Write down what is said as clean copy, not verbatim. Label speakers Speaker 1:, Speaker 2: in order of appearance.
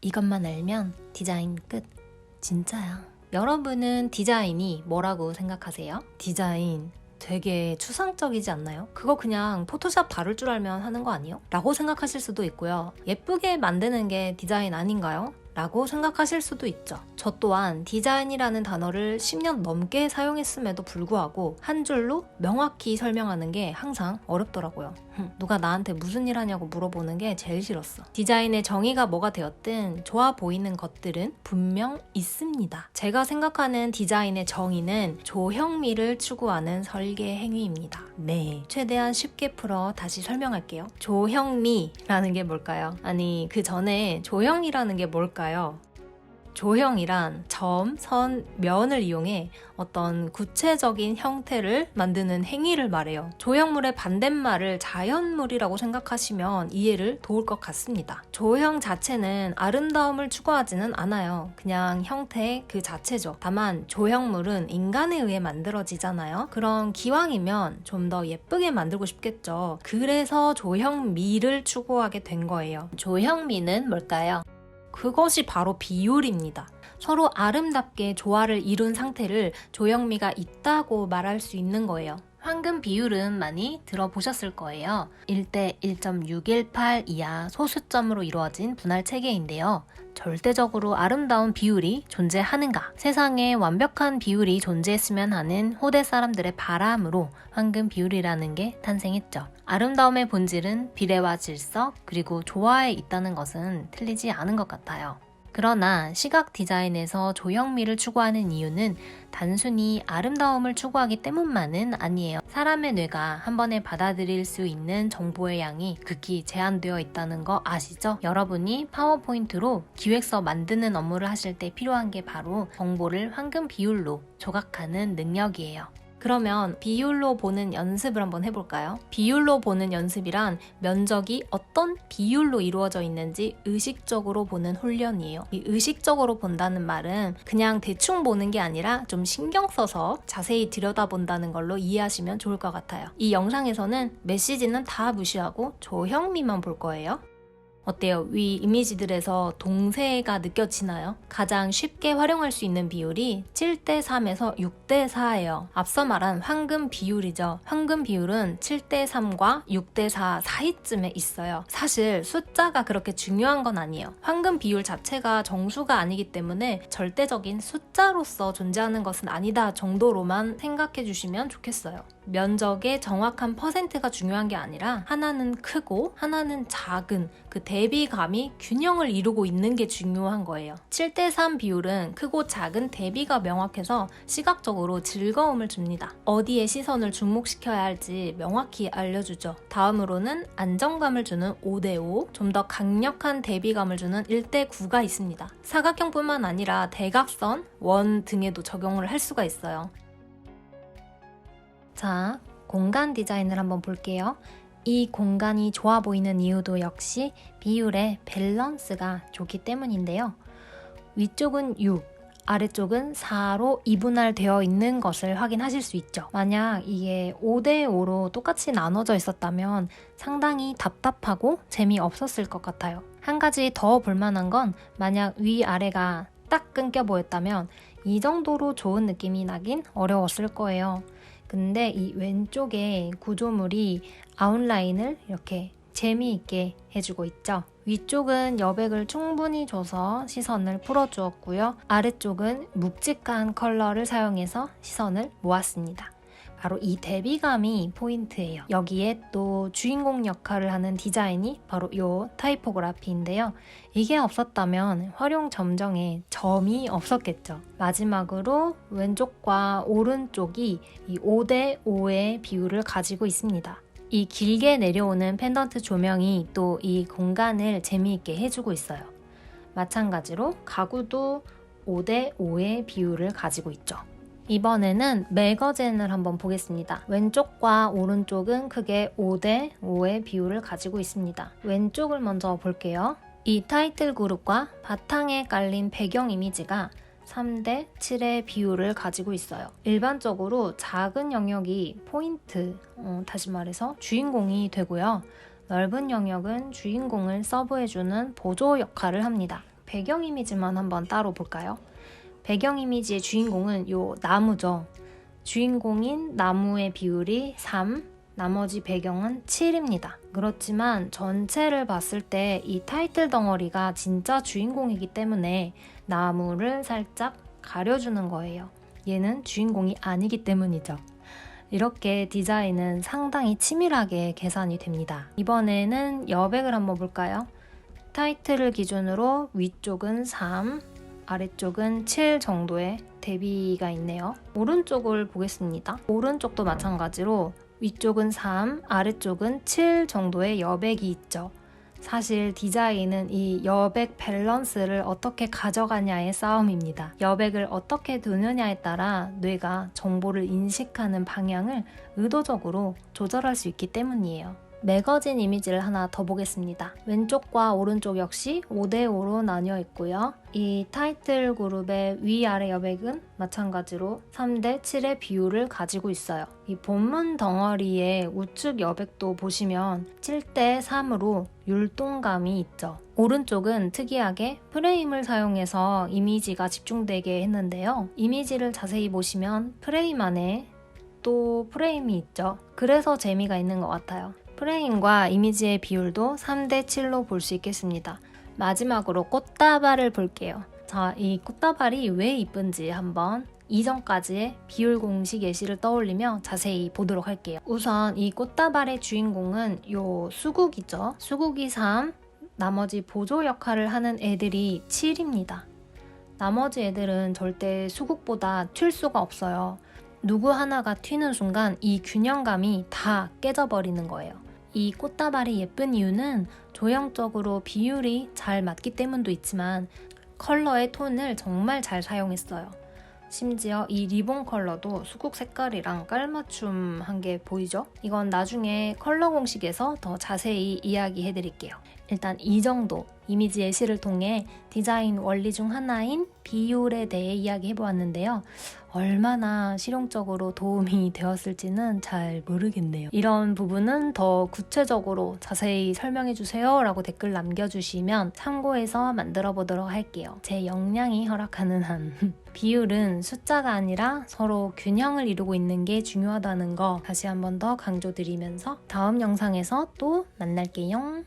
Speaker 1: 이것만 알면 디자인 끝. 진짜야. 여러분은 디자인이 뭐라고 생각하세요? 디자인 되게 추상적이지 않나요? 그거 그냥 포토샵 다룰 줄 알면 하는 거 아니에요? 라고 생각하실 수도 있고요. 예쁘게 만드는 게 디자인 아닌가요? 라고 생각하실 수도 있죠. 저 또한 디자인이라는 단어를 10년 넘게 사용했음에도 불구하고 한 줄로 명확히 설명하는 게 항상 어렵더라고요. 누가 나한테 무슨 일 하냐고 물어보는 게 제일 싫었어. 디자인의 정의가 뭐가 되었든 좋아 보이는 것들은 분명 있습니다. 제가 생각하는 디자인의 정의는 조형미를 추구하는 설계 행위입니다. 네, 최대한 쉽게 풀어 다시 설명할게요. 조형미라는 게 뭘까요? 아니, 그 전에 조형이라는 게 뭘까요? 조형이란 점, 선, 면을 이용해 어떤 구체적인 형태를 만드는 행위를 말해요. 조형물의 반대말을 자연물이라고 생각하시면 이해를 도울 것 같습니다. 조형 자체는 아름다움을 추구하지는 않아요. 그냥 형태 그 자체죠. 다만 조형물은 인간에 의해 만들어지잖아요. 그럼 기왕이면 좀 더 예쁘게 만들고 싶겠죠. 그래서 조형미를 추구하게 된 거예요. 조형미는 뭘까요? 그것이 바로 비율입니다. 서로 아름답게 조화를 이룬 상태를 조형미가 있다고 말할 수 있는 거예요. 황금 비율은 많이 들어보셨을 거예요. 1대 1.618 이하 소수점으로 이루어진 분할 체계인데요. 절대적으로 아름다운 비율이 존재하는가? 세상에 완벽한 비율이 존재했으면 하는 호대 사람들의 바람으로 황금 비율이라는 게 탄생했죠. 아름다움의 본질은 비례와 질서 그리고 조화에 있다는 것은 틀리지 않은 것 같아요. 그러나 시각 디자인에서 조형미를 추구하는 이유는 단순히 아름다움을 추구하기 때문만은 아니에요. 사람의 뇌가 한 번에 받아들일 수 있는 정보의 양이 극히 제한되어 있다는 거 아시죠? 여러분이 파워포인트로 기획서 만드는 업무를 하실 때 필요한 게 바로 정보를 황금 비율로 조각하는 능력이에요. 그러면 비율로 보는 연습을 한번 해볼까요? 비율로 보는 연습이란 면적이 어떤 비율로 이루어져 있는지 의식적으로 보는 훈련이에요. 이 의식적으로 본다는 말은 그냥 대충 보는 게 아니라 좀 신경 써서 자세히 들여다본다는 걸로 이해하시면 좋을 것 같아요. 이 영상에서는 메시지는 다 무시하고 조형미만 볼 거예요. 어때요? 위 이미지들에서 동세가 느껴지나요? 가장 쉽게 활용할 수 있는 비율이 7대3에서 6대4예요. 앞서 말한 황금 비율이죠. 황금 비율은 7대3과 6대4 사이쯤에 있어요. 사실 숫자가 그렇게 중요한 건 아니에요. 황금 비율 자체가 정수가 아니기 때문에 절대적인 숫자로서 존재하는 것은 아니다 정도로만 생각해 주시면 좋겠어요. 면적의 정확한 퍼센트가 중요한 게 아니라 하나는 크고 하나는 작은 그 대비감이 균형을 이루고 있는 게 중요한 거예요. 7대3 비율은 크고 작은 대비가 명확해서 시각적으로 즐거움을 줍니다. 어디에 시선을 주목시켜야 할지 명확히 알려주죠. 다음으로는 안정감을 주는 5대5, 좀 더 강력한 대비감을 주는 1대9가 있습니다. 사각형뿐만 아니라 대각선, 원 등에도 적용을 할 수가 있어요. 자, 공간 디자인을 한번 볼게요. 이 공간이 좋아 보이는 이유도 역시 비율의 밸런스가 좋기 때문인데요. 위쪽은 6, 아래쪽은 4로 이분할되어 있는 것을 확인하실 수 있죠. 만약 이게 5대5로 똑같이 나눠져 있었다면 상당히 답답하고 재미없었을 것 같아요. 한 가지 더 볼만한 건 만약 위아래가 딱 끊겨 보였다면 이 정도로 좋은 느낌이 나긴 어려웠을 거예요. 근데 이 왼쪽에 구조물이 아웃라인을 이렇게 재미있게 해주고 있죠. 위쪽은 여백을 충분히 줘서 시선을 풀어주었고요. 아래쪽은 묵직한 컬러를 사용해서 시선을 모았습니다. 바로 이 대비감이 포인트예요. 여기에 또 주인공 역할을 하는 디자인이 바로 이 타이포그라피인데요. 이게 없었다면 활용 점정에 점이 없었겠죠. 마지막으로 왼쪽과 오른쪽이 이 5대5의 비율을 가지고 있습니다. 이 길게 내려오는 펜던트 조명이 또 이 공간을 재미있게 해주고 있어요. 마찬가지로 가구도 5대5의 비율을 가지고 있죠. 이번에는 매거젠을 한번 보겠습니다. 왼쪽과 오른쪽은 크게 5대5의 비율을 가지고 있습니다. 왼쪽을 먼저 볼게요. 이 타이틀 그룹과 바탕에 깔린 배경 이미지가 3대7의 비율을 가지고 있어요. 일반적으로 작은 영역이 포인트, 다시 말해서 주인공이 되고요. 넓은 영역은 주인공을 서브해주는 보조 역할을 합니다. 배경 이미지만 한번 따로 볼까요? 배경 이미지의 주인공은 요 나무죠. 주인공인 나무의 비율이 3, 나머지 배경은 7입니다. 그렇지만 전체를 봤을 때 이 타이틀 덩어리가 진짜 주인공이기 때문에 나무를 살짝 가려주는 거예요. 얘는 주인공이 아니기 때문이죠. 이렇게 디자인은 상당히 치밀하게 계산이 됩니다. 이번에는 여백을 한번 볼까요? 타이틀을 기준으로 위쪽은 3, 아래쪽은 7 정도의 대비가 있네요. 오른쪽을 보겠습니다. 오른쪽도 마찬가지로 위쪽은 3, 아래쪽은 7 정도의 여백이 있죠. 사실 디자인은 이 여백 밸런스를 어떻게 가져가냐의 싸움입니다. 여백을 어떻게 두느냐에 따라 뇌가 정보를 인식하는 방향을 의도적으로 조절할 수 있기 때문이에요. 매거진 이미지를 하나 더 보겠습니다. 왼쪽과 오른쪽 역시 5대5로 나뉘어 있고요. 이 타이틀 그룹의 위아래 여백은 마찬가지로 3대7의 비율을 가지고 있어요. 이 본문 덩어리의 우측 여백도 보시면 7대3으로 율동감이 있죠. 오른쪽은 특이하게 프레임을 사용해서 이미지가 집중되게 했는데요. 이미지를 자세히 보시면 프레임 안에 또 프레임이 있죠. 그래서 재미가 있는 것 같아요. 프레임과 이미지의 비율도 3대7로 볼 수 있겠습니다. 마지막으로 꽃다발을 볼게요. 자, 이 꽃다발이 왜 이쁜지 한번 이전까지의 비율 공식 예시를 떠올리며 자세히 보도록 할게요. 우선 이 꽃다발의 주인공은 요 수국이죠. 수국이 3, 나머지 보조 역할을 하는 애들이 7입니다. 나머지 애들은 절대 수국보다 튈 수가 없어요. 누구 하나가 튀는 순간 이 균형감이 다 깨져버리는 거예요. 이 꽃다발이 예쁜 이유는 조형적으로 비율이 잘 맞기 때문도 있지만 컬러의 톤을 정말 잘 사용했어요. 심지어 이 리본 컬러도 수국 색깔이랑 깔맞춤한 게 보이죠? 이건 나중에 컬러 공식에서 더 자세히 이야기해 드릴게요. 일단 이 정도 이미지 예시를 통해 디자인 원리 중 하나인 비율에 대해 이야기해 보았는데요. 얼마나 실용적으로 도움이 되었을지는 잘 모르겠네요. 이런 부분은 더 구체적으로 자세히 설명해 주세요 라고 댓글 남겨주시면 참고해서 만들어 보도록 할게요. 제 역량이 허락하는 한. 비율은 숫자가 아니라 서로 균형을 이루고 있는 게 중요하다는 거 다시 한 번 더 강조드리면서 다음 영상에서 또 만날게요.